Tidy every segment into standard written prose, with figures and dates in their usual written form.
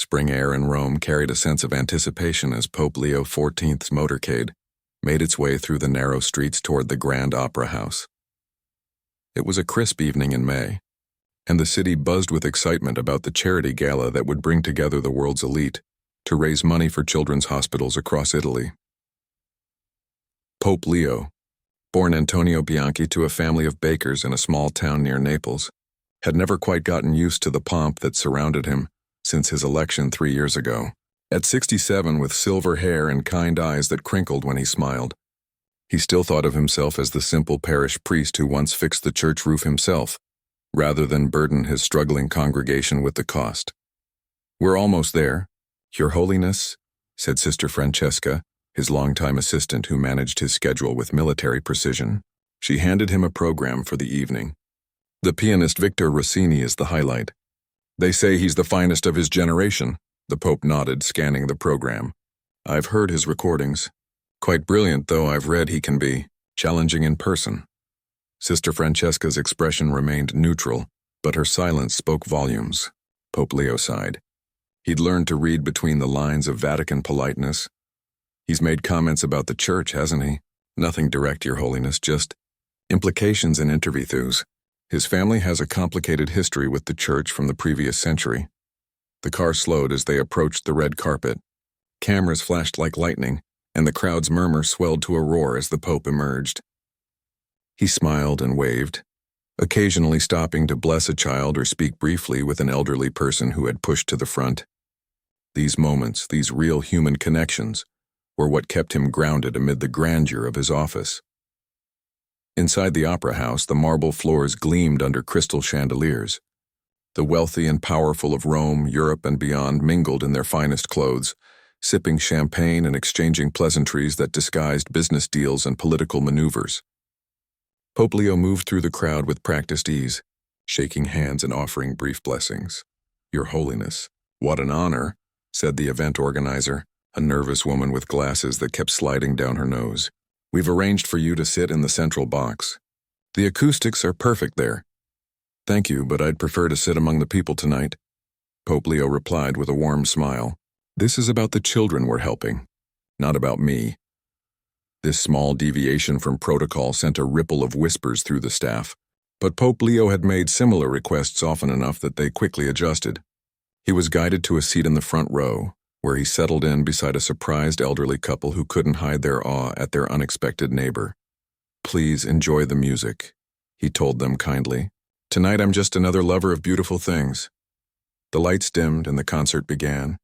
Spring air in Rome carried a sense of anticipation as Pope Leo XIV's motorcade made its way through the narrow streets toward the Grand Opera House. It was a crisp evening in May, and the city buzzed with excitement about the charity gala that would bring together the world's elite to raise money for children's hospitals across Italy. Pope Leo, born Antonio Bianchi to a family of bakers in a small town near Naples, had never quite gotten used to the pomp that surrounded him since his election 3 years ago. At 67, with silver hair and kind eyes that crinkled when he smiled, he still thought of himself as the simple parish priest who once fixed the church roof himself, rather than burden his struggling congregation with the cost. "We're almost there, Your Holiness," said Sister Francesca, his longtime assistant who managed his schedule with military precision. She handed him a program for the evening. "The pianist Victor Rossini is the highlight. They say he's the finest of his generation," the Pope nodded, scanning the program. "I've heard his recordings. Quite brilliant, though I've read he can be challenging in person." Sister Francesca's expression remained neutral, but her silence spoke volumes. Pope Leo sighed. He'd learned to read between the lines of Vatican politeness. "He's made comments about the church, hasn't he? Nothing direct, Your Holiness, just implications and interviews. His family has a complicated history with the church from the previous century." The car slowed as they approached the red carpet. Cameras flashed like lightning, and the crowd's murmur swelled to a roar as the Pope emerged. He smiled and waved, occasionally stopping to bless a child or speak briefly with an elderly person who had pushed to the front. These moments, these real human connections, were what kept him grounded amid the grandeur of his office. Inside the opera house, the marble floors gleamed under crystal chandeliers. The wealthy and powerful of Rome, Europe, and beyond mingled in their finest clothes, sipping champagne and exchanging pleasantries that disguised business deals and political maneuvers. Pope Leo moved through the crowd with practiced ease, shaking hands and offering brief blessings. "Your Holiness, what an honor," said the event organizer, a nervous woman with glasses that kept sliding down her nose. "We've arranged for you to sit in the central box. The acoustics are perfect there." "Thank you, but I'd prefer to sit among the people tonight," Pope Leo replied with a warm smile. "This is about the children we're helping, not about me." This small deviation from protocol sent a ripple of whispers through the staff, but Pope Leo had made similar requests often enough that they quickly adjusted. He was guided to a seat in the front row, where he settled in beside a surprised elderly couple who couldn't hide their awe at their unexpected neighbor. "Please enjoy the music," he told them kindly. "Tonight I'm just another lover of beautiful things." The lights dimmed and the concert began.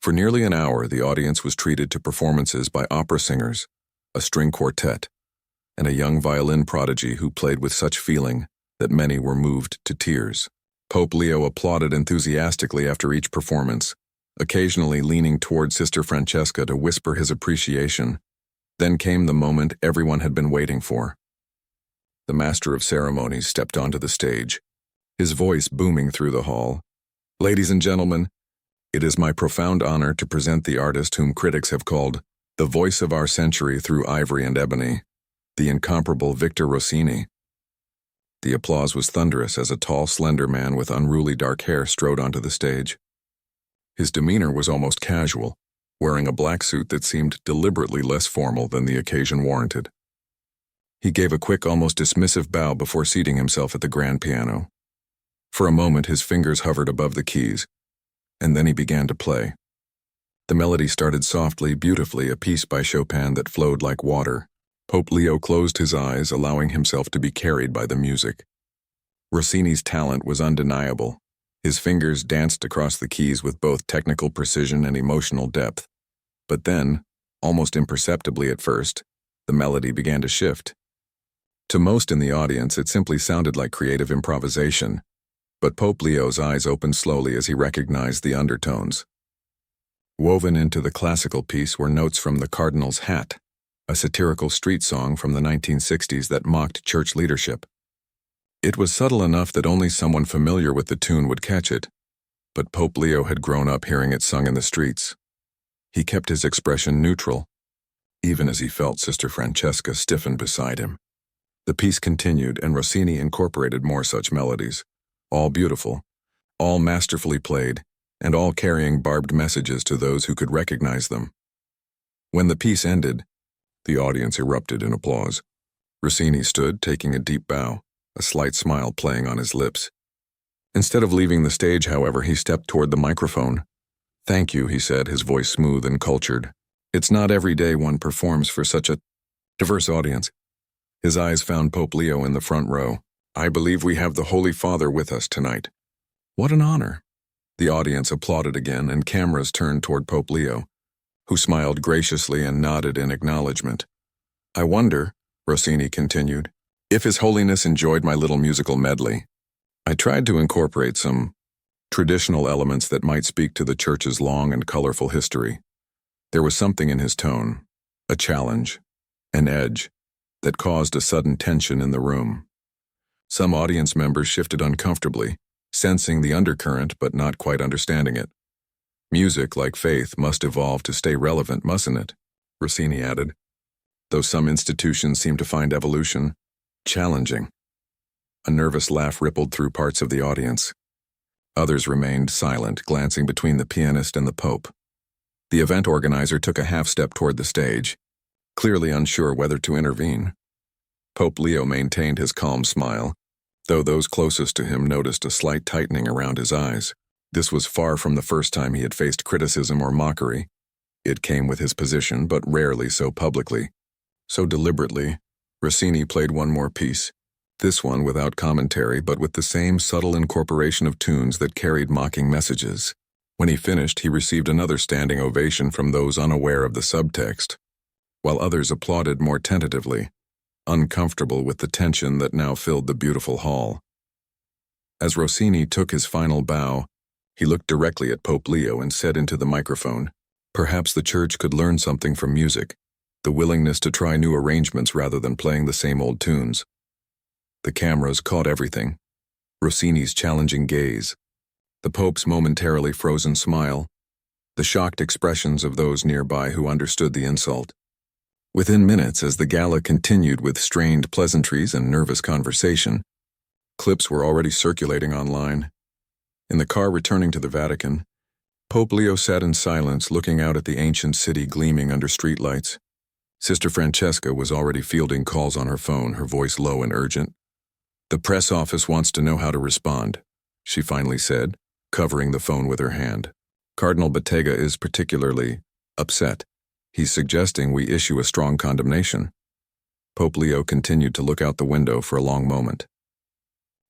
For nearly an hour, the audience was treated to performances by opera singers, a string quartet, and a young violin prodigy who played with such feeling that many were moved to tears. Pope Leo applauded enthusiastically after each performance, occasionally leaning toward Sister Francesca to whisper his appreciation. Then came the moment everyone had been waiting for. The Master of Ceremonies stepped onto the stage, his voice booming through the hall. "Ladies and gentlemen, it is my profound honor to present the artist whom critics have called the voice of our century through ivory and ebony, the incomparable Victor Rossini." The applause was thunderous as a tall, slender man with unruly dark hair strode onto the stage. His demeanor was almost casual, wearing a black suit that seemed deliberately less formal than the occasion warranted. He gave a quick, almost dismissive bow before seating himself at the grand piano. For a moment, his fingers hovered above the keys, and then he began to play. The melody started softly, beautifully, a piece by Chopin that flowed like water. Pope Leo closed his eyes, allowing himself to be carried by the music. Rossini's talent was undeniable. His fingers danced across the keys with both technical precision and emotional depth. But then, almost imperceptibly at first, the melody began to shift. To most in the audience, it simply sounded like creative improvisation, but Pope Leo's eyes opened slowly as he recognized the undertones. Woven into the classical piece were notes from The Cardinal's Hat, a satirical street song from the 1960s that mocked church leadership. It was subtle enough that only someone familiar with the tune would catch it, but Pope Leo had grown up hearing it sung in the streets. He kept his expression neutral, even as he felt Sister Francesca stiffen beside him. The piece continued, and Rossini incorporated more such melodies, all beautiful, all masterfully played, and all carrying barbed messages to those who could recognize them. When the piece ended, the audience erupted in applause. Rossini stood, taking a deep bow, a slight smile playing on his lips. Instead of leaving the stage, however, he stepped toward the microphone. "Thank you," he said, his voice smooth and cultured. "It's not every day one performs for such a diverse audience." His eyes found Pope Leo in the front row. "I believe we have the Holy Father with us tonight." "What an honor." The audience applauded again, and cameras turned toward Pope Leo, who smiled graciously and nodded in acknowledgement. "I wonder," Rossini continued, "if His Holiness enjoyed my little musical medley. I tried to incorporate some traditional elements that might speak to the Church's long and colorful history. There was something in his tone, a challenge, an edge, that caused a sudden tension in the room. Some audience members shifted uncomfortably, sensing the undercurrent but not quite understanding it. Music, like faith, must evolve to stay relevant, mustn't it?" Rossini added, "though some institutions seem to find evolution challenging." A nervous laugh rippled through parts of the audience. Others remained silent, glancing between the pianist and the Pope. The event organizer took a half-step toward the stage, clearly unsure whether to intervene. Pope Leo maintained his calm smile, though those closest to him noticed a slight tightening around his eyes. This was far from the first time he had faced criticism or mockery. It came with his position, but rarely so publicly. So deliberately, Rossini played one more piece, this one without commentary but with the same subtle incorporation of tunes that carried mocking messages. When he finished, he received another standing ovation from those unaware of the subtext, while others applauded more tentatively, uncomfortable with the tension that now filled the beautiful hall. As Rossini took his final bow, he looked directly at Pope Leo and said into the microphone, "Perhaps the Church could learn something from music, the willingness to try new arrangements rather than playing the same old tunes." The cameras caught everything: Rossini's challenging gaze, the Pope's momentarily frozen smile, the shocked expressions of those nearby who understood the insult. Within minutes, as the gala continued with strained pleasantries and nervous conversation, clips were already circulating online. In the car returning to the Vatican, Pope Leo sat in silence, looking out at the ancient city gleaming under streetlights. Sister Francesca was already fielding calls on her phone, her voice low and urgent. "The press office wants to know how to respond," she finally said, covering the phone with her hand. "Cardinal Bottega is particularly upset. He's suggesting we issue a strong condemnation." Pope Leo continued to look out the window for a long moment.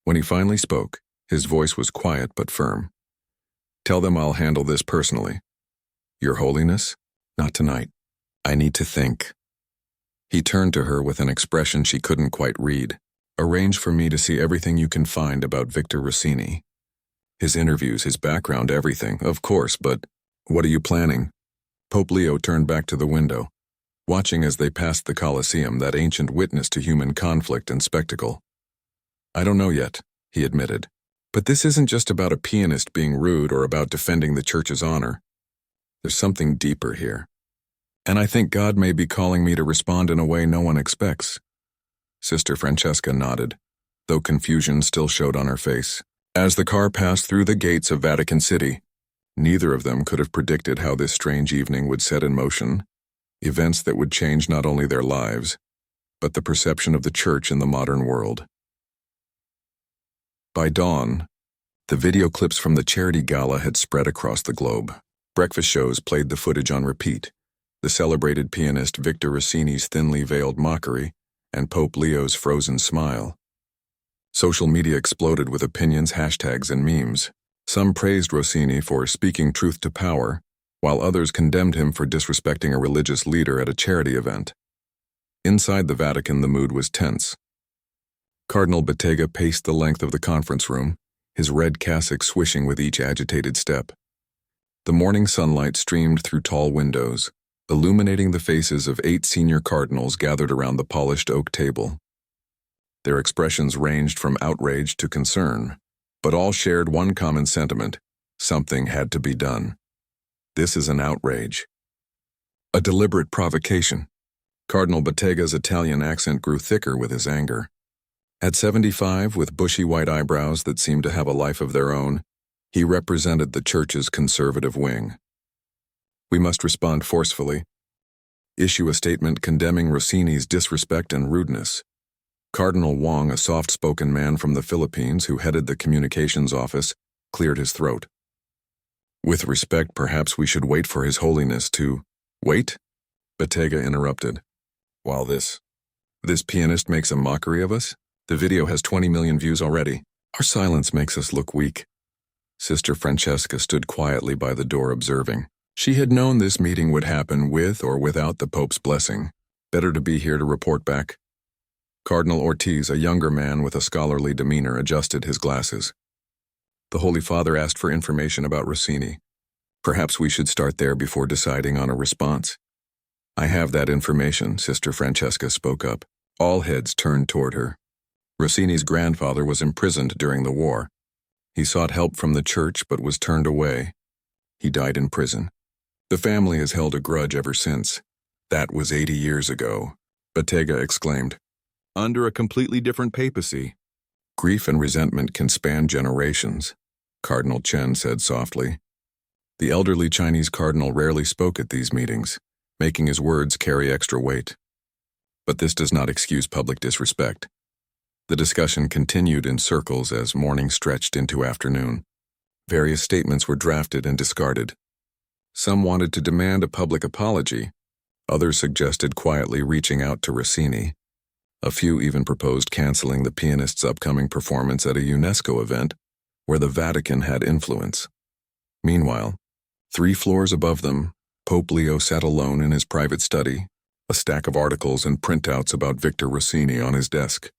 When he finally spoke, his voice was quiet but firm. "Tell them I'll handle this personally." "Your Holiness? Not tonight. I need to think." He turned to her with an expression she couldn't quite read. "Arrange for me to see everything you can find about Victor Rossini. His interviews, his background, everything, of course, but what are you planning?" Pope Leo turned back to the window, watching as they passed the Colosseum, that ancient witness to human conflict and spectacle. "I don't know yet," he admitted. "But this isn't just about a pianist being rude or about defending the Church's honor. There's something deeper here. And I think God may be calling me to respond in a way no one expects." Sister Francesca nodded, though confusion still showed on her face. As the car passed through the gates of Vatican City, neither of them could have predicted how this strange evening would set in motion events that would change not only their lives, but the perception of the Church in the modern world. By dawn, the video clips from the charity gala had spread across the globe. Breakfast shows played the footage on repeat, the celebrated pianist Victor Rossini's thinly veiled mockery, and Pope Leo's frozen smile. Social media exploded with opinions, hashtags, and memes. Some praised Rossini for speaking truth to power, while others condemned him for disrespecting a religious leader at a charity event. Inside the Vatican, the mood was tense. Cardinal Bottega paced the length of the conference room, his red cassock swishing with each agitated step. The morning sunlight streamed through tall windows, illuminating the faces of 8 senior cardinals gathered around the polished oak table. Their expressions ranged from outrage to concern, but all shared one common sentiment: something had to be done. This is an outrage. A deliberate provocation. Cardinal Bottega's Italian accent grew thicker with his anger. At 75, with bushy white eyebrows that seemed to have a life of their own, He represented the church's conservative wing. We must respond forcefully. Issue a statement condemning Rossini's disrespect and rudeness. Cardinal Wong, a soft-spoken man from the Philippines who headed the communications office, cleared his throat. With respect, perhaps we should wait for His Holiness to— Wait? Bottega interrupted. While this pianist makes a mockery of us? The video has 20 million views already. Our silence makes us look weak. Sister Francesca stood quietly by the door observing. She had known this meeting would happen with or without the Pope's blessing. Better to be here to report back. Cardinal Ortiz, a younger man with a scholarly demeanor, adjusted his glasses. The Holy Father asked for information about Rossini. Perhaps we should start there before deciding on a response. I have that information, Sister Francesca spoke up. All heads turned toward her. Rossini's grandfather was imprisoned during the war. He sought help from the church but was turned away. He died in prison. The family has held a grudge ever since. That was 80 years ago, Bottega exclaimed. Under a completely different papacy. Grief and resentment can span generations, Cardinal Chen said softly. The elderly Chinese cardinal rarely spoke at these meetings, making his words carry extra weight. But this does not excuse public disrespect. The discussion continued in circles as morning stretched into afternoon. Various statements were drafted and discarded. Some wanted to demand a public apology. Others suggested quietly reaching out to Rossini. A few even proposed canceling the pianist's upcoming performance at a UNESCO event where the Vatican had influence. Meanwhile, 3 floors above them, Pope Leo sat alone in his private study, a stack of articles and printouts about Victor Rossini on his desk.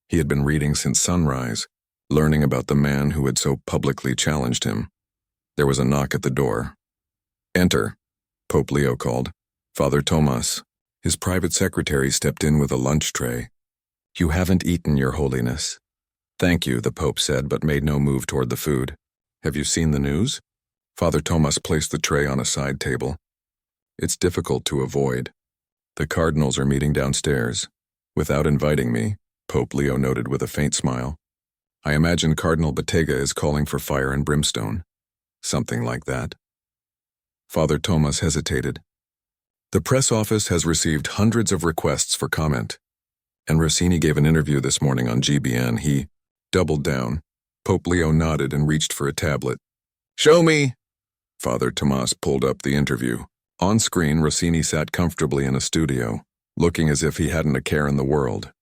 He had been reading since sunrise, learning about the man who had so publicly challenged him. There was a knock at the door. Enter, Pope Leo called. Father Tomas. His private secretary stepped in with a lunch tray. You haven't eaten, Your Holiness. Thank you, the Pope said, but made no move toward the food. Have you seen the news? Father Tomas placed the tray on a side table. It's difficult to avoid. The cardinals are meeting downstairs. Without inviting me, Pope Leo noted with a faint smile. I imagine Cardinal Bottega is calling for fire and brimstone. Something like that. Father Tomas hesitated. The press office has received hundreds of requests for comment. And Rossini gave an interview this morning on GBN. He doubled down. Pope Leo nodded and reached for a tablet. Show me! Father Tomas pulled up the interview. On screen, Rossini sat comfortably in a studio, looking as if he hadn't a care in the world.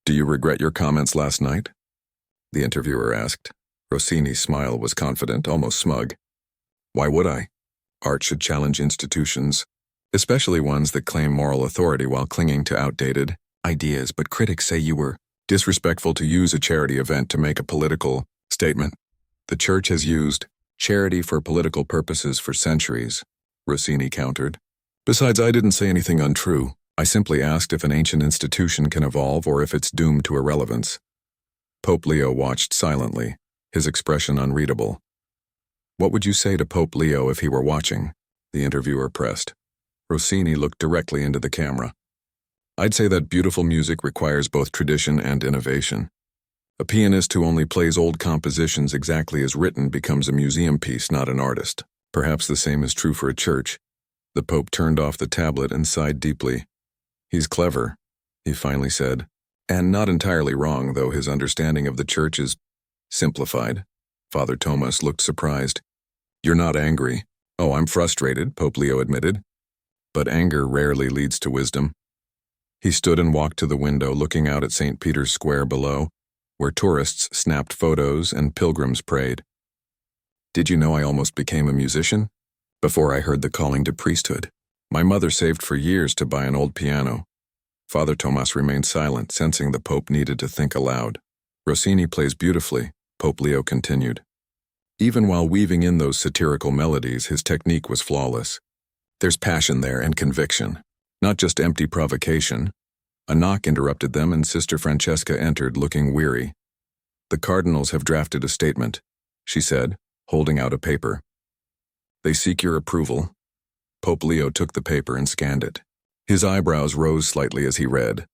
Do you regret your comments last night? The interviewer asked. Rossini's smile was confident, almost smug. Why would I? Art should challenge institutions, especially ones that claim moral authority while clinging to outdated ideas, but critics say you were disrespectful to use a charity event to make a political statement. The church has used charity for political purposes for centuries, Rossini countered. Besides, I didn't say anything untrue. I simply asked if an ancient institution can evolve or if it's doomed to irrelevance. Pope Leo watched silently, his expression unreadable. What would you say to Pope Leo if he were watching? The interviewer pressed. Rossini looked directly into the camera. I'd say that beautiful music requires both tradition and innovation. A pianist who only plays old compositions exactly as written becomes a museum piece, not an artist. Perhaps the same is true for a church. The Pope turned off the tablet and sighed deeply. He's clever, he finally said, and not entirely wrong, though his understanding of the church is simplified. Father Tomas looked surprised. You're not angry. Oh, I'm frustrated, Pope Leo admitted. But anger rarely leads to wisdom. He stood and walked to the window, looking out at St. Peter's Square below, where tourists snapped photos and pilgrims prayed. Did you know I almost became a musician? Before I heard the calling to priesthood. My mother saved for years to buy an old piano. Father Tomas remained silent, sensing the Pope needed to think aloud. Rossini plays beautifully, Pope Leo continued. Even while weaving in those satirical melodies, his technique was flawless. There's passion there and conviction, not just empty provocation. A knock interrupted them and Sister Francesca entered, looking weary. The cardinals have drafted a statement, she said, holding out a paper. They seek your approval. Pope Leo took the paper and scanned it. His eyebrows rose slightly as he read.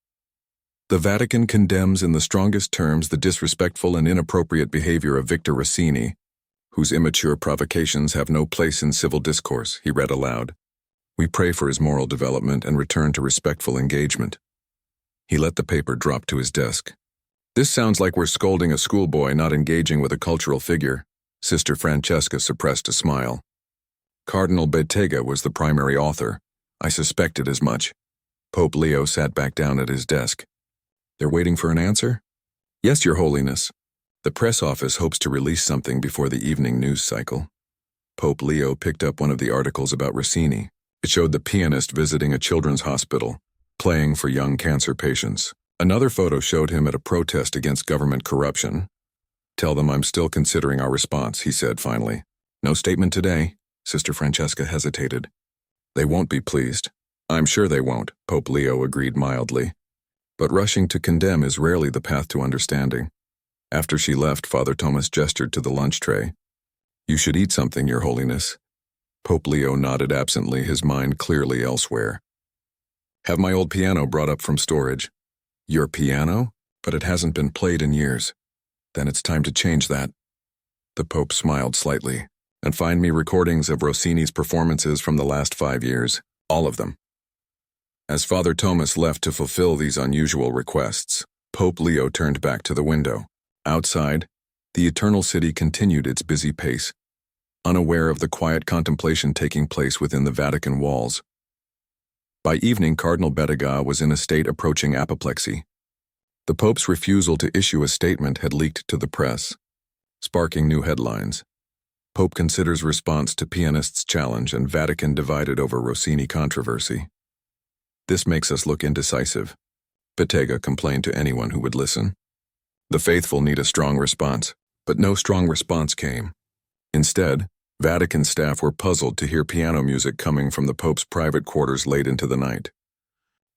The Vatican condemns in the strongest terms the disrespectful and inappropriate behavior of Victor Rossini, whose immature provocations have no place in civil discourse, he read aloud. We pray for his moral development and return to respectful engagement. He let the paper drop to his desk. This sounds like we're scolding a schoolboy not engaging with a cultural figure. Sister Francesca suppressed a smile. Cardinal Bettega was the primary author. I suspected as much. Pope Leo sat back down at his desk. They're waiting for an answer? Yes, Your Holiness. The press office hopes to release something before the evening news cycle. Pope Leo picked up one of the articles about Rossini. It showed the pianist visiting a children's hospital, playing for young cancer patients. Another photo showed him at a protest against government corruption. Tell them I'm still considering our response, he said finally. No statement today. Sister Francesca hesitated. They won't be pleased. I'm sure they won't, Pope Leo agreed mildly. But rushing to condemn is rarely the path to understanding. After she left, Father Thomas gestured to the lunch tray. You should eat something, Your Holiness. Pope Leo nodded absently, his mind clearly elsewhere. Have my old piano brought up from storage. Your piano? But it hasn't been played in years. Then it's time to change that. The Pope smiled slightly. And find me recordings of Rossini's performances from the last 5 years, all of them. As Father Thomas left to fulfill these unusual requests, Pope Leo turned back to the window. Outside, the Eternal City continued its busy pace, unaware of the quiet contemplation taking place within the Vatican walls. By evening, Cardinal Bettega was in a state approaching apoplexy. The Pope's refusal to issue a statement had leaked to the press, sparking new headlines. Pope considers response to Pianist's challenge and Vatican divided over Rossini controversy. This makes us look indecisive, Bettega complained to anyone who would listen. The faithful need a strong response, but no strong response came. Instead, Vatican staff were puzzled to hear piano music coming from the Pope's private quarters late into the night.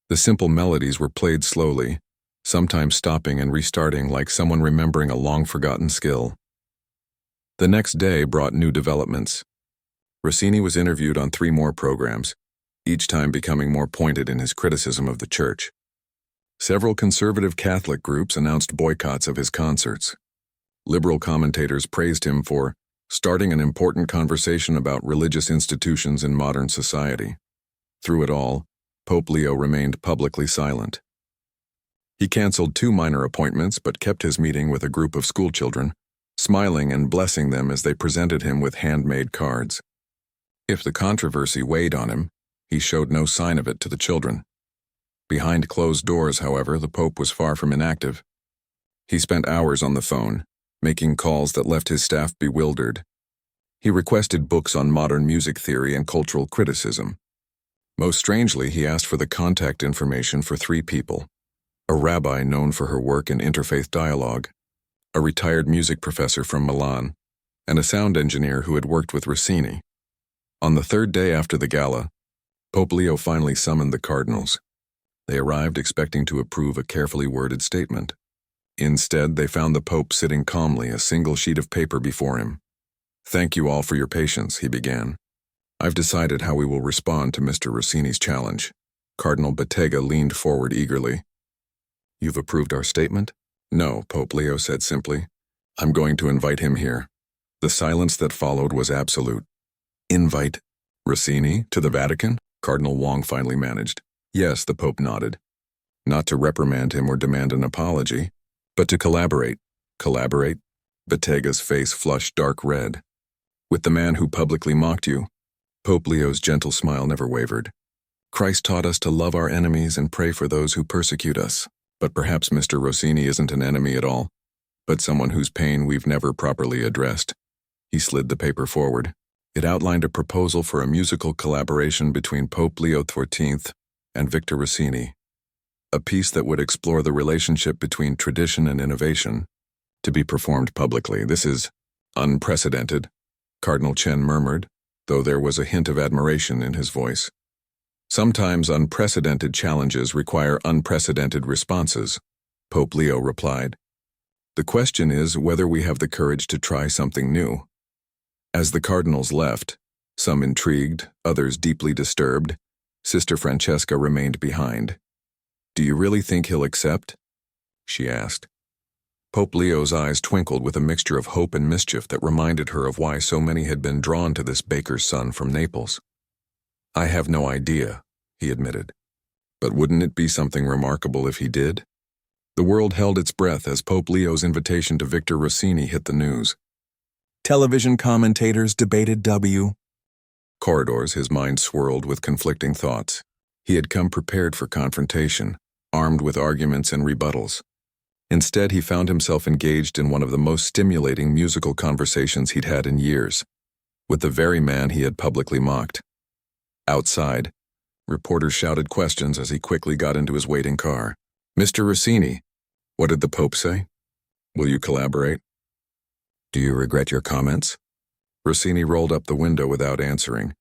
The simple melodies were played slowly, sometimes stopping and restarting like someone remembering a long-forgotten skill. The next day brought new developments. Rossini was interviewed on 3 more programs, each time becoming more pointed in his criticism of the Church. Several conservative Catholic groups announced boycotts of his concerts. Liberal commentators praised him for starting an important conversation about religious institutions in modern society. Through it all, Pope Leo remained publicly silent. He canceled 2 minor appointments but kept his meeting with a group of schoolchildren, smiling and blessing them as they presented him with handmade cards. If the controversy weighed on him, he showed no sign of it to the children. Behind closed doors, however, the Pope was far from inactive. He spent hours on the phone, making calls that left his staff bewildered. He requested books on modern music theory and cultural criticism. Most strangely, he asked for the contact information for 3 people: a rabbi known for her work in interfaith dialogue, a retired music professor from Milan, and a sound engineer who had worked with Rossini. On the 3rd day after the gala, Pope Leo finally summoned the cardinals. They arrived expecting to approve a carefully worded statement. Instead, they found the Pope sitting calmly, a single sheet of paper before him. Thank you all for your patience, he began. I've decided how we will respond to Mr. Rossini's challenge. Cardinal Bettega leaned forward eagerly. You've approved our statement? No, Pope Leo said simply. I'm going to invite him here. The silence that followed was absolute. Invite Rossini to the Vatican? Cardinal Wong finally managed. Yes, the Pope nodded. Not to reprimand him or demand an apology, but to collaborate. Collaborate? Bettega's face flushed dark red. With the man who publicly mocked you? Pope Leo's gentle smile never wavered. Christ taught us to love our enemies and pray for those who persecute us. But perhaps Mr. Rossini isn't an enemy at all, but someone whose pain we've never properly addressed. He slid the paper forward. It outlined a proposal for a musical collaboration between Pope Leo XIV and Victor Rossini, a piece that would explore the relationship between tradition and innovation, to be performed publicly. This is unprecedented, Cardinal Chen murmured, though there was a hint of admiration in his voice. Sometimes unprecedented challenges require unprecedented responses, Pope Leo replied. The question is whether we have the courage to try something new. As the cardinals left, some intrigued, others deeply disturbed, Sister Francesca remained behind. Do you really think he'll accept? She asked. Pope Leo's eyes twinkled with a mixture of hope and mischief that reminded her of why so many had been drawn to this baker's son from Naples. "I have no idea," he admitted. "But wouldn't it be something remarkable if he did?" The world held its breath as Pope Leo's invitation to Victor Rossini hit the news. Television commentators debated corridors, his mind swirled with conflicting thoughts. He had come prepared for confrontation, armed with arguments and rebuttals. Instead, he found himself engaged in one of the most stimulating musical conversations he'd had in years, with the very man he had publicly mocked. Outside, reporters shouted questions as he quickly got into his waiting car. "Mr. Rossini, what did the Pope say? Will you collaborate? Do you regret your comments?" Rossini rolled up the window without answering,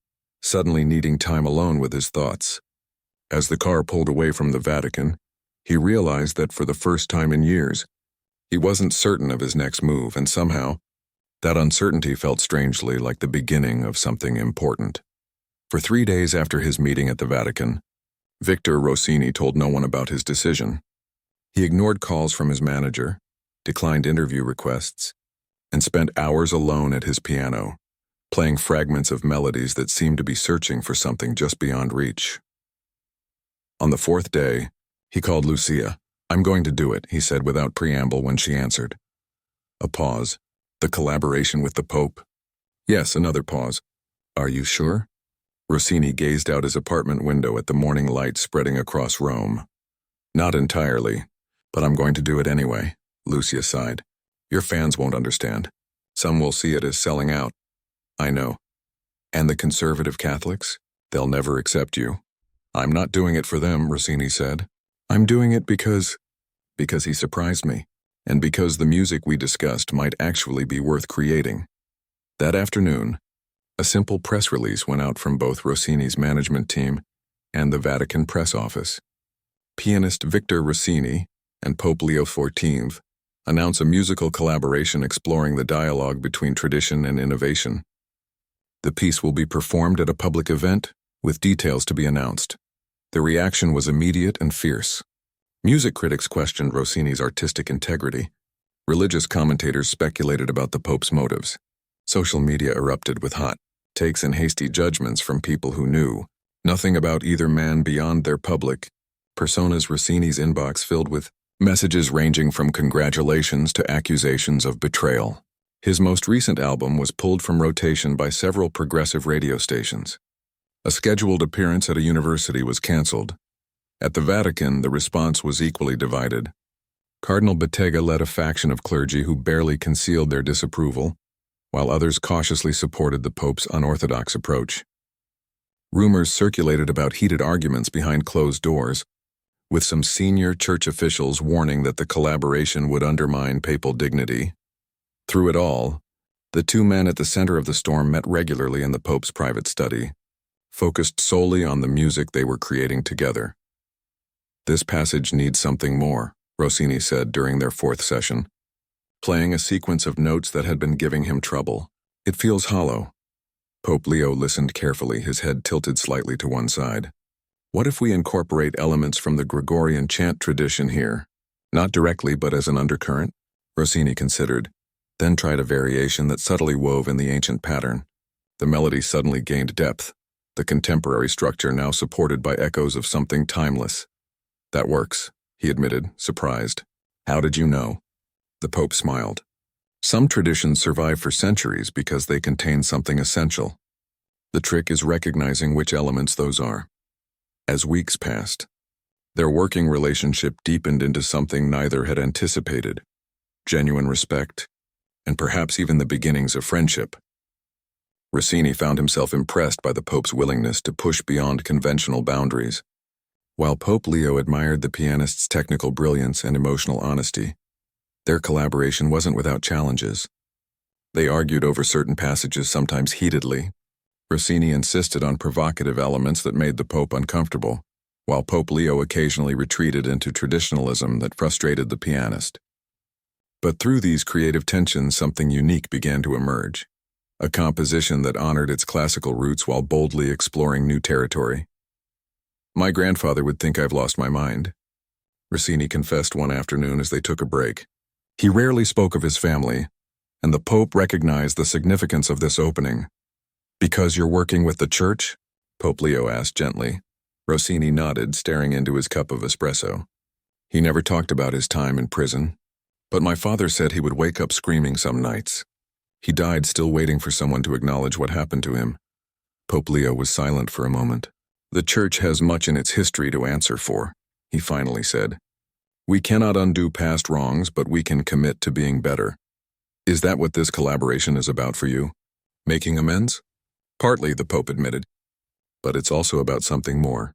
suddenly needing time alone with his thoughts. As the car pulled away from the Vatican, he realized that for the first time in years, he wasn't certain of his next move, and somehow, that uncertainty felt strangely like the beginning of something important. For 3 days after his meeting at the Vatican, Victor Rossini told no one about his decision. He ignored calls from his manager, declined interview requests, and spent hours alone at his piano, playing fragments of melodies that seemed to be searching for something just beyond reach. On the 4th day, he called Lucia. "I'm going to do it," he said without preamble when she answered. A pause. "The collaboration with the Pope?" "Yes," another pause. "Are you sure?" Rossini gazed out his apartment window at the morning light spreading across Rome. "Not entirely, but I'm going to do it anyway," Lucia sighed. "Your fans won't understand. Some will see it as selling out." "I know. And the conservative Catholics? They'll never accept you." "I'm not doing it for them," Rossini said. "I'm doing it because he surprised me, and because the music we discussed might actually be worth creating." That afternoon, a simple press release went out from both Rossini's management team and the Vatican press office. Pianist Victor Rossini and Pope Leo XIV announce a musical collaboration exploring the dialogue between tradition and innovation. The piece will be performed at a public event, with details to be announced. The reaction was immediate and fierce. Music critics questioned Rossini's artistic integrity. Religious commentators speculated about the Pope's motives. Social media erupted with hot takes and hasty judgments from people who knew nothing about either man beyond their public personas. Rossini's inbox filled with messages ranging from congratulations to accusations of betrayal. His most recent album was pulled from rotation by several progressive radio stations. A scheduled appearance at a university was canceled. At the Vatican, the response was equally divided. Cardinal Bottega led a faction of clergy who barely concealed their disapproval, while others cautiously supported the Pope's unorthodox approach. Rumors circulated about heated arguments behind closed doors, with some senior church officials warning that the collaboration would undermine papal dignity. Through it all, the two men at the center of the storm met regularly in the Pope's private study, focused solely on the music they were creating together. "This passage needs something more," Rossini said during their 4th session, playing a sequence of notes that had been giving him trouble. "It feels hollow." Pope Leo listened carefully, his head tilted slightly to one side. "What if we incorporate elements from the Gregorian chant tradition here? Not directly, but as an undercurrent?" Rossini considered, then tried a variation that subtly wove in the ancient pattern. The melody suddenly gained depth, the contemporary structure now supported by echoes of something timeless. "That works," he admitted, surprised. "How did you know?" The Pope smiled. "Some traditions survive for centuries because they contain something essential. The trick is recognizing which elements those are." As weeks passed, their working relationship deepened into something neither had anticipated: genuine respect, and perhaps even the beginnings of friendship. Rossini found himself impressed by the Pope's willingness to push beyond conventional boundaries. While Pope Leo admired the pianist's technical brilliance and emotional honesty, their collaboration wasn't without challenges. They argued over certain passages, sometimes heatedly. Rossini insisted on provocative elements that made the Pope uncomfortable, while Pope Leo occasionally retreated into traditionalism that frustrated the pianist. But through these creative tensions, something unique began to emerge. A composition that honored its classical roots while boldly exploring new territory. "My grandfather would think I've lost my mind," Rossini confessed one afternoon as they took a break. He rarely spoke of his family, and the Pope recognized the significance of this opening. "Because you're working with the church?" Pope Leo asked gently. Rossini nodded, staring into his cup of espresso. He never talked about his time in prison, but my father said he would wake up screaming some nights. He died still waiting for someone to acknowledge what happened to him. Pope Leo was silent for a moment. "The church has much in its history to answer for," he finally said. "We cannot undo past wrongs, but we can commit to being better." "Is that what this collaboration is about for you? Making amends?" "Partly," the Pope admitted. "But it's also about something more.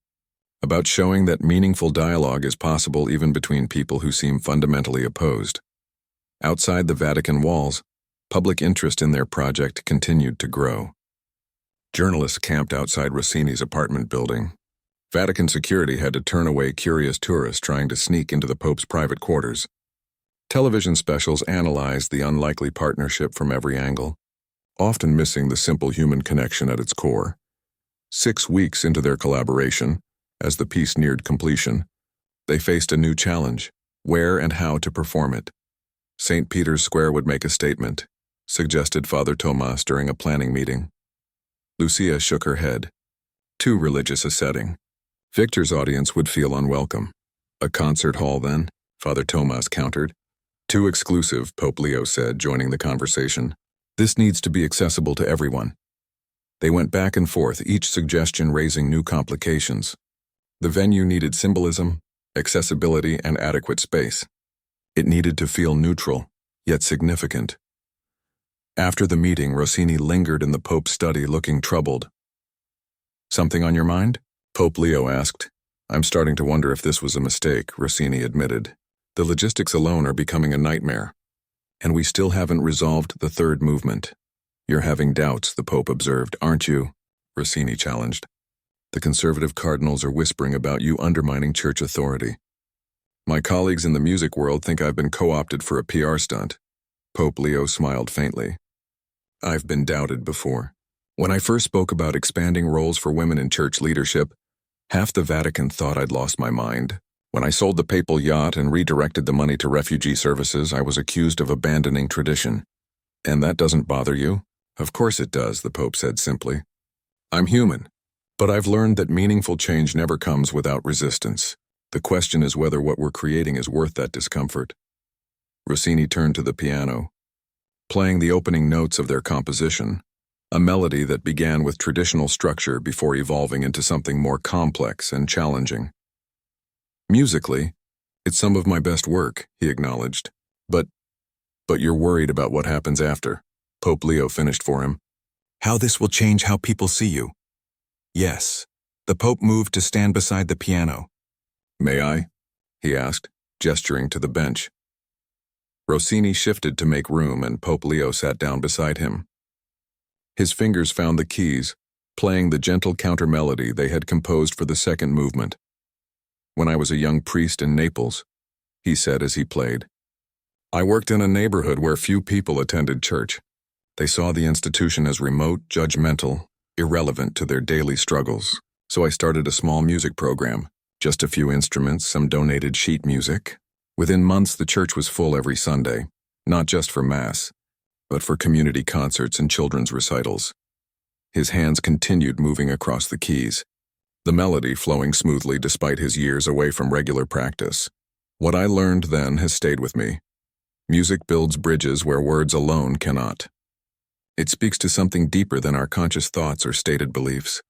About showing that meaningful dialogue is possible even between people who seem fundamentally opposed." Outside the Vatican walls, public interest in their project continued to grow. Journalists camped outside Rossini's apartment building. Vatican security had to turn away curious tourists trying to sneak into the Pope's private quarters. Television specials analyzed the unlikely partnership from every angle, often missing the simple human connection at its core. 6 weeks into their collaboration, as the piece neared completion, they faced a new challenge: where and how to perform it. St. Peter's Square would make a statement, suggested Father Tomas during a planning meeting. Lucia shook her head. Too religious a setting. Victor's audience would feel unwelcome. "A concert hall, then?" Father Tomas countered. "Too exclusive," Pope Leo said, joining the conversation. "This needs to be accessible to everyone." They went back and forth, each suggestion raising new complications. The venue needed symbolism, accessibility, and adequate space. It needed to feel neutral, yet significant. After the meeting, Rossini lingered in the Pope's study, looking troubled. "Something on your mind?" Pope Leo asked. "I'm starting to wonder if this was a mistake," Rossini admitted. "The logistics alone are becoming a nightmare. And we still haven't resolved the third movement." "You're having doubts," the Pope observed, "aren't you?" Rossini challenged. "The conservative cardinals are whispering about you undermining church authority. My colleagues in the music world think I've been co-opted for a PR stunt." Pope Leo smiled faintly. "I've been doubted before. When I first spoke about expanding roles for women in church leadership, half the Vatican thought I'd lost my mind. When I sold the papal yacht and redirected the money to refugee services, I was accused of abandoning tradition." "And that doesn't bother you?" "Of course it does," the Pope said simply. "I'm human. But I've learned that meaningful change never comes without resistance. The question is whether what we're creating is worth that discomfort." Rossini turned to the piano, playing the opening notes of their composition, a melody that began with traditional structure before evolving into something more complex and challenging. "Musically, it's some of my best work," he acknowledged. But you're worried about what happens after," Pope Leo finished for him. "How this will change how people see you." "Yes." The Pope moved to stand beside the piano. "May I?" he asked, gesturing to the bench. Rossini shifted to make room, and Pope Leo sat down beside him. His fingers found the keys, playing the gentle counter-melody they had composed for the second movement. "When I was a young priest in Naples," he said as he played, "I worked in a neighborhood where few people attended church. They saw the institution as remote, judgmental, irrelevant to their daily struggles. So I started a small music program. Just a few instruments, some donated sheet music. Within months, the church was full every Sunday, not just for Mass, but for community concerts and children's recitals." His hands continued moving across the keys, the melody flowing smoothly despite his years away from regular practice. "What I learned then has stayed with me. Music builds bridges where words alone cannot. It speaks to something deeper than our conscious thoughts or stated beliefs."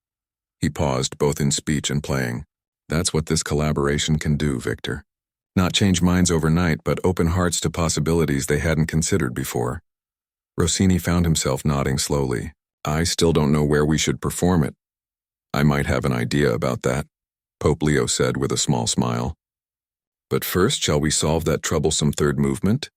He paused, both in speech and playing. "That's what this collaboration can do, Victor. Not change minds overnight, but open hearts to possibilities they hadn't considered before." Rossini found himself nodding slowly. "I still don't know where we should perform it." "I might have an idea about that," Pope Leo said with a small smile. "But first, shall we solve that troublesome third movement?"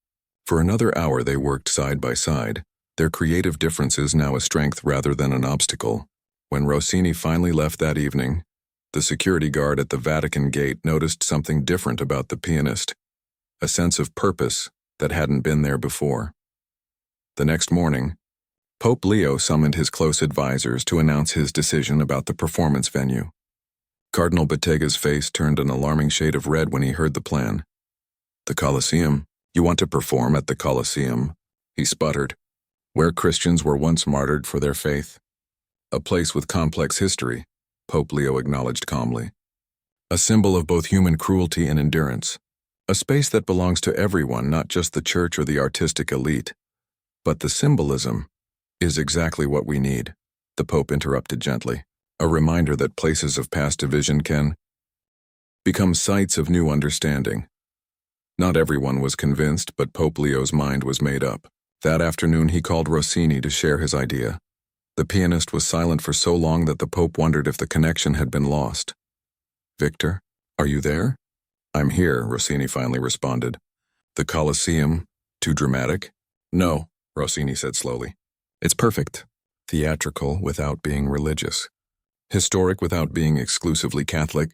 For another hour they worked side by side, their creative differences now a strength rather than an obstacle. When Rossini finally left that evening, the security guard at the Vatican gate noticed something different about the pianist, a sense of purpose that hadn't been there before. The next morning, Pope Leo summoned his close advisors to announce his decision about the performance venue. Cardinal Bettega's face turned an alarming shade of red when he heard the plan. "The Colosseum," You want to perform at the Colosseum? He sputtered. Where Christians were once martyred for their faith. A place with complex history, Pope Leo acknowledged calmly. A symbol of both human cruelty and endurance. A space that belongs to everyone, not just the church or the artistic elite. But the symbolism is exactly what we need, the Pope interrupted gently. A reminder that places of past division can become sites of new understanding. Not everyone was convinced, but Pope Leo's mind was made up. That afternoon he called Rossini to share his idea. The pianist was silent for so long that the Pope wondered if the connection had been lost. Victor, are you there? I'm here, Rossini finally responded. The Colosseum, too dramatic? No, Rossini said slowly. It's perfect. Theatrical without being religious. Historic without being exclusively Catholic.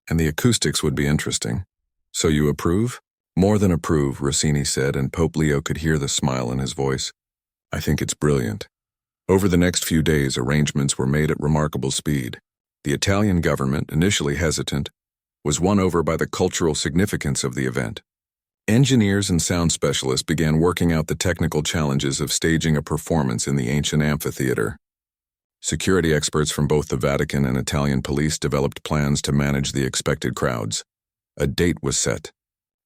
And the acoustics would be interesting. So you approve? More than approve, Rossini said, and Pope Leo could hear the smile in his voice. I think it's brilliant. Over the next few days, arrangements were made at remarkable speed. The Italian government, initially hesitant, was won over by the cultural significance of the event. Engineers and sound specialists began working out the technical challenges of staging a performance in the ancient amphitheater. Security experts from both the Vatican and Italian police developed plans to manage the expected crowds. A date was set,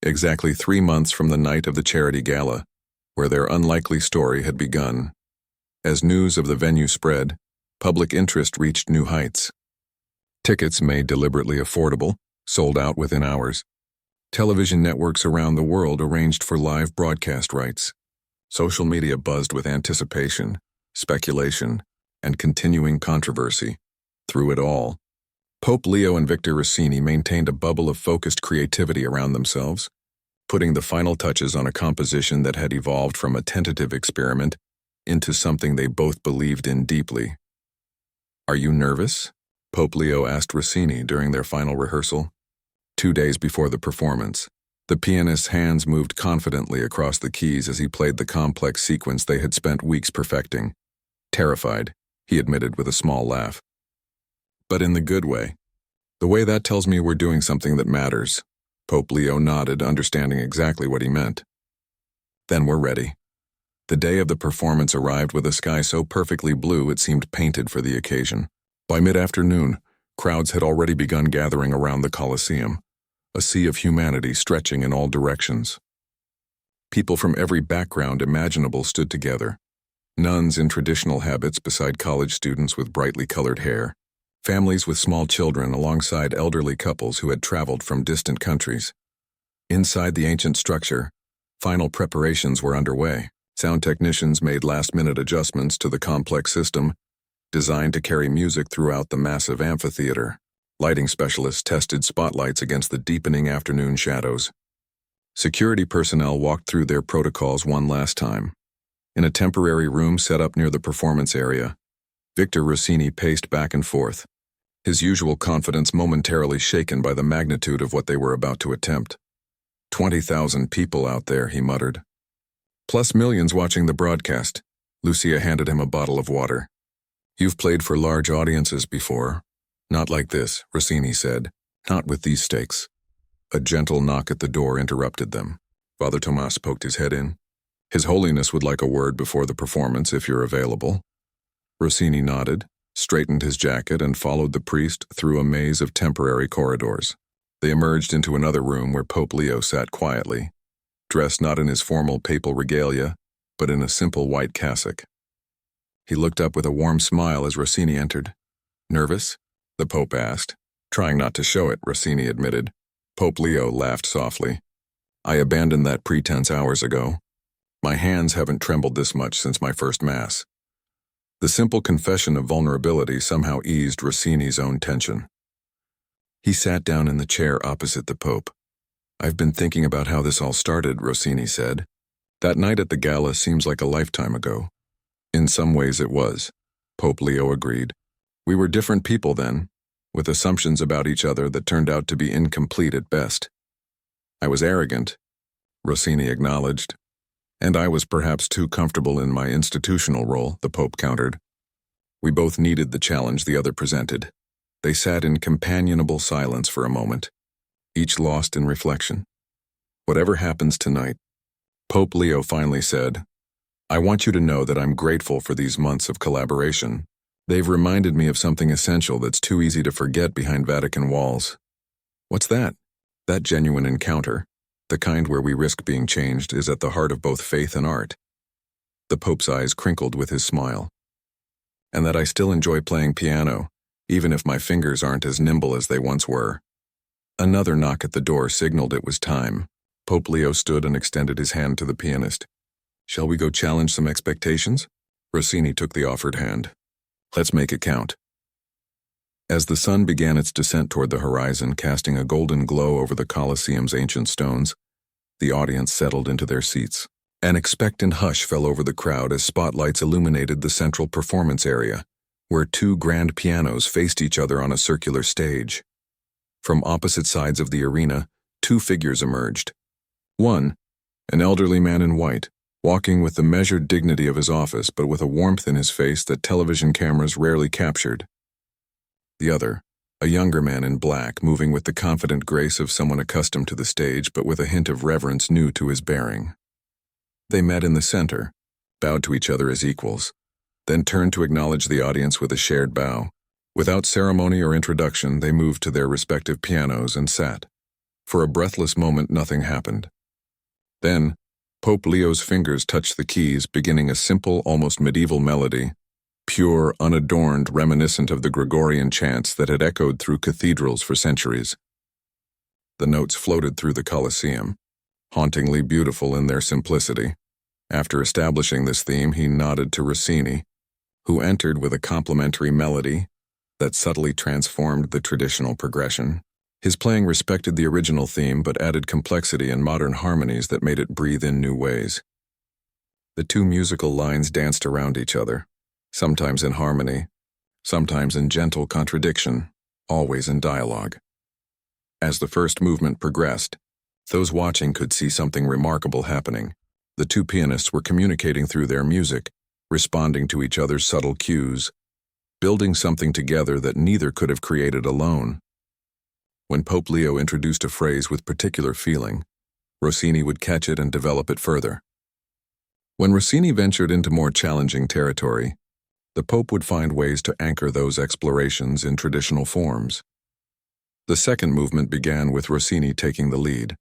exactly 3 months from the night of the charity gala, where their unlikely story had begun. As news of the venue spread, public interest reached new heights. Tickets made deliberately affordable, sold out within hours. Television networks around the world arranged for live broadcast rights. Social media buzzed with anticipation, speculation, and continuing controversy. Through it all, Pope Leo and Victor Rossini maintained a bubble of focused creativity around themselves, putting the final touches on a composition that had evolved from a tentative experiment into something they both believed in deeply. Are you nervous? Pope Leo asked Rossini during their final rehearsal. 2 days before the performance, the pianist's hands moved confidently across the keys as he played the complex sequence they had spent weeks perfecting. Terrified, he admitted with a small laugh. But in the good way. The way that tells me we're doing something that matters. Pope Leo nodded, understanding exactly what he meant. Then we're ready. The day of the performance arrived with a sky so perfectly blue it seemed painted for the occasion. By mid-afternoon, crowds had already begun gathering around the Colosseum, a sea of humanity stretching in all directions. People from every background imaginable stood together. Nuns in traditional habits beside college students with brightly colored hair, families with small children alongside elderly couples who had traveled from distant countries. Inside the ancient structure, final preparations were underway. Sound technicians made last-minute adjustments to the complex system, designed to carry music throughout the massive amphitheater. Lighting specialists tested spotlights against the deepening afternoon shadows. Security personnel walked through their protocols one last time. In a temporary room set up near the performance area, Victor Rossini paced back and forth, his usual confidence momentarily shaken by the magnitude of what they were about to attempt. 20,000 people out there, he muttered. Plus millions watching the broadcast. Lucia handed him a bottle of water. You've played for large audiences before. Not like this, Rossini said. Not with these stakes. A gentle knock at the door interrupted them. Father Tomas poked his head in. His Holiness would like a word before the performance if you're available. Rossini nodded, straightened his jacket, and followed the priest through a maze of temporary corridors. They emerged into another room where Pope Leo sat quietly, dressed not in his formal papal regalia, but in a simple white cassock. He looked up with a warm smile as Rossini entered. Nervous? The Pope asked. Trying not to show it, Rossini admitted. Pope Leo laughed softly. I abandoned that pretense hours ago. My hands haven't trembled this much since my first Mass. The simple confession of vulnerability somehow eased Rossini's own tension. He sat down in the chair opposite the Pope. I've been thinking about how this all started, Rossini said. That night at the gala seems like a lifetime ago. In some ways it was, Pope Leo agreed. We were different people then, with assumptions about each other that turned out to be incomplete at best. I was arrogant, Rossini acknowledged. And I was perhaps too comfortable in my institutional role, the Pope countered. We both needed the challenge the other presented. They sat in companionable silence for a moment, each lost in reflection. Whatever happens tonight, Pope Leo finally said, "I want you to know that I'm grateful for these months of collaboration. They've reminded me of something essential that's too easy to forget behind Vatican walls." "What's that?" "That genuine encounter, the kind where we risk being changed, is at the heart of both faith and art." The Pope's eyes crinkled with his smile. "And that I still enjoy playing piano, even if my fingers aren't as nimble as they once were." Another knock at the door signaled it was time. Pope Leo stood and extended his hand to the pianist. "Shall we go challenge some expectations?" Rossini took the offered hand. "Let's make it count." As the sun began its descent toward the horizon, casting a golden glow over the Colosseum's ancient stones, the audience settled into their seats. An expectant hush fell over the crowd as spotlights illuminated the central performance area, where two grand pianos faced each other on a circular stage. From opposite sides of the arena, two figures emerged. One, an elderly man in white, walking with the measured dignity of his office but with a warmth in his face that television cameras rarely captured. The other, a younger man in black, moving with the confident grace of someone accustomed to the stage but with a hint of reverence new to his bearing. They met in the center, bowed to each other as equals, then turned to acknowledge the audience with a shared bow. Without ceremony or introduction, they moved to their respective pianos and sat. For a breathless moment, nothing happened. Then, Pope Leo's fingers touched the keys, beginning a simple, almost medieval melody, pure, unadorned, reminiscent of the Gregorian chants that had echoed through cathedrals for centuries. The notes floated through the Colosseum, hauntingly beautiful in their simplicity. After establishing this theme, he nodded to Rossini, who entered with a complimentary melody that subtly transformed the traditional progression. His playing respected the original theme but added complexity and modern harmonies that made it breathe in new ways. The two musical lines danced around each other, sometimes in harmony, sometimes in gentle contradiction, always in dialogue. As the first movement progressed, those watching could see something remarkable happening. The two pianists were communicating through their music, responding to each other's subtle cues, building something together that neither could have created alone. When Pope Leo introduced a phrase with particular feeling, Rossini would catch it and develop it further. When Rossini ventured into more challenging territory, the Pope would find ways to anchor those explorations in traditional forms. The second movement began with Rossini taking the lead,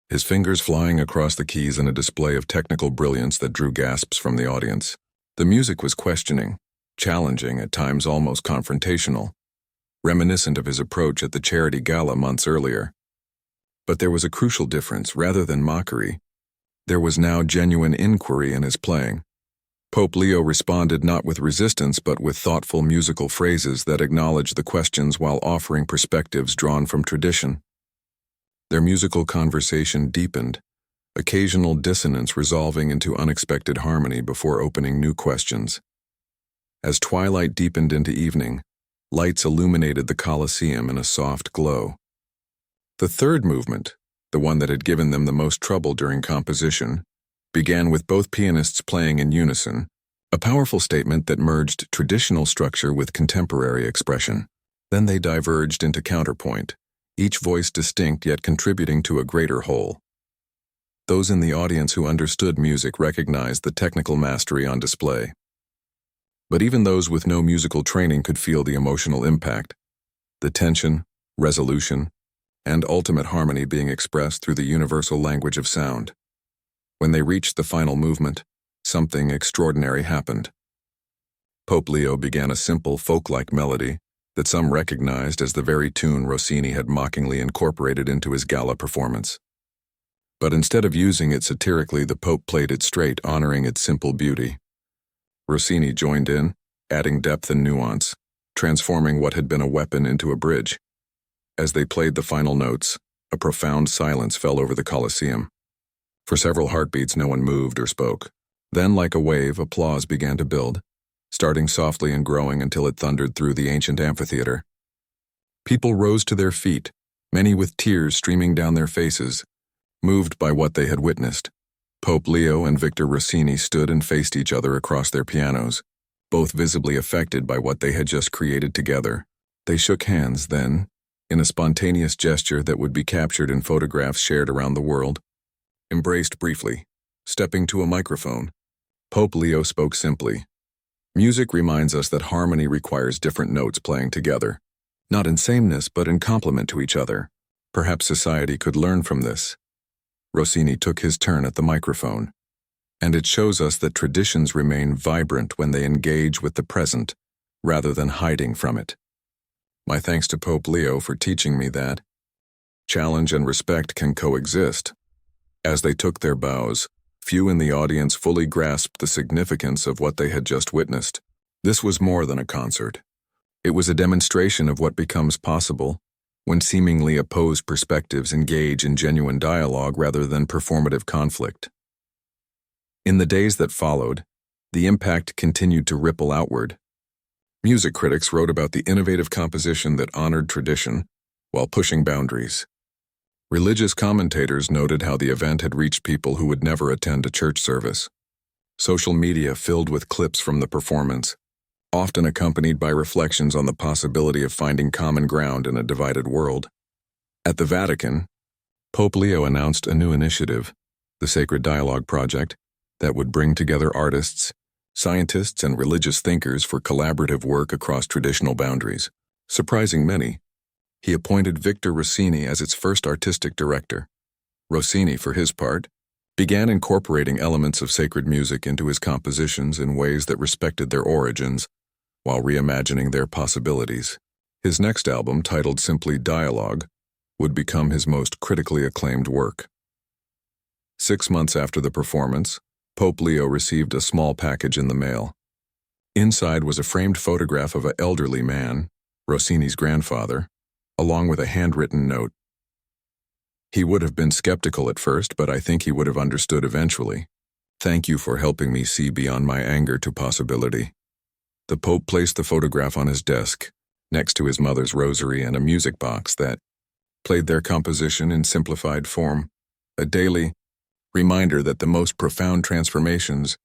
his fingers flying across the keys in a display of technical brilliance that drew gasps from the audience. The music was questioning, challenging, at times almost confrontational, reminiscent of his approach at the charity gala months earlier. But there was a crucial difference. Rather than mockery, there was now genuine inquiry in his playing. Pope Leo responded not with resistance but with thoughtful musical phrases that acknowledged the questions while offering perspectives drawn from tradition. Their musical conversation deepened, occasional dissonance resolving into unexpected harmony before opening new questions. As twilight deepened into evening, lights illuminated the Colosseum in a soft glow. The third movement, the one that had given them the most trouble during composition, began with both pianists playing in unison, a powerful statement that merged traditional structure with contemporary expression. Then they diverged into counterpoint, each voice distinct yet contributing to a greater whole. Those in the audience who understood music recognized the technical mastery on display. But even those with no musical training could feel the emotional impact, the tension, resolution, and ultimate harmony being expressed through the universal language of sound. When they reached the final movement, something extraordinary happened. Pope Leo began a simple, folk-like melody that some recognized as the very tune Rossini had mockingly incorporated into his gala performance. But instead of using it satirically, the Pope played it straight, honoring its simple beauty. Rossini joined in, adding depth and nuance, transforming what had been a weapon into a bridge. As they played the final notes, a profound silence fell over the Colosseum. For several heartbeats, no one moved or spoke. Then, like a wave, applause began to build, starting softly and growing until it thundered through the ancient amphitheater. People rose to their feet, many with tears streaming down their faces, moved by what they had witnessed. Pope Leo and Victor Rossini stood and faced each other across their pianos, both visibly affected by what they had just created together. They shook hands then, in a spontaneous gesture that would be captured in photographs shared around the world, embraced briefly, Stepping to a microphone, Pope Leo spoke simply. Music reminds us that harmony requires different notes playing together, not in sameness but in complement to each other. Perhaps society could learn from this. Rossini took his turn at the microphone, and it shows us that traditions remain vibrant when they engage with the present, rather than hiding from it. My thanks to Pope Leo for teaching me that challenge and respect can coexist. As they took their bows, few in the audience fully grasped the significance of what they had just witnessed. This was more than a concert. It was a demonstration of what becomes possible when seemingly opposed perspectives engage in genuine dialogue rather than performative conflict. In the days that followed, the impact continued to ripple outward. Music critics wrote about the innovative composition that honored tradition while pushing boundaries. Religious commentators noted how the event had reached people who would never attend a church service. Social media filled with clips from the performance, often accompanied by reflections on the possibility of finding common ground in a divided world. At the Vatican, Pope Leo announced a new initiative, the Sacred Dialogue Project, that would bring together artists, scientists, and religious thinkers for collaborative work across traditional boundaries. Surprising many, he appointed Victor Rossini as its first artistic director. Rossini, for his part, began incorporating elements of sacred music into his compositions in ways that respected their origins, while reimagining their possibilities. His next album, titled simply Dialogue, would become his most critically acclaimed work. 6 months after the performance, Pope Leo received a small package in the mail. Inside was a framed photograph of an elderly man, Rossini's grandfather, along with a handwritten note. He would have been skeptical at first, but I think he would have understood eventually. Thank you for helping me see beyond my anger to possibility. The Pope placed the photograph on his desk, next to his mother's rosary and a music box that played their composition in simplified form, a daily reminder that the most profound transformations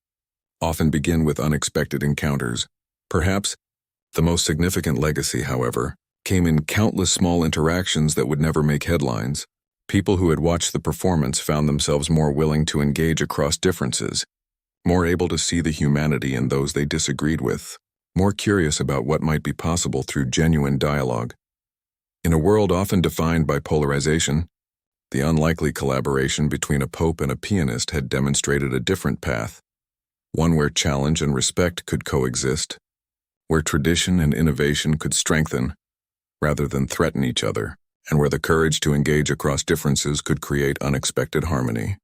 often begin with unexpected encounters. Perhaps the most significant legacy, however, came in countless small interactions that would never make headlines. People who had watched the performance found themselves more willing to engage across differences, more able to see the humanity in those they disagreed with, more curious about what might be possible through genuine dialogue. In a world often defined by polarization, the unlikely collaboration between a pope and a pianist had demonstrated a different path, one where challenge and respect could coexist, where tradition and innovation could strengthen rather than threaten each other, and where the courage to engage across differences could create unexpected harmony.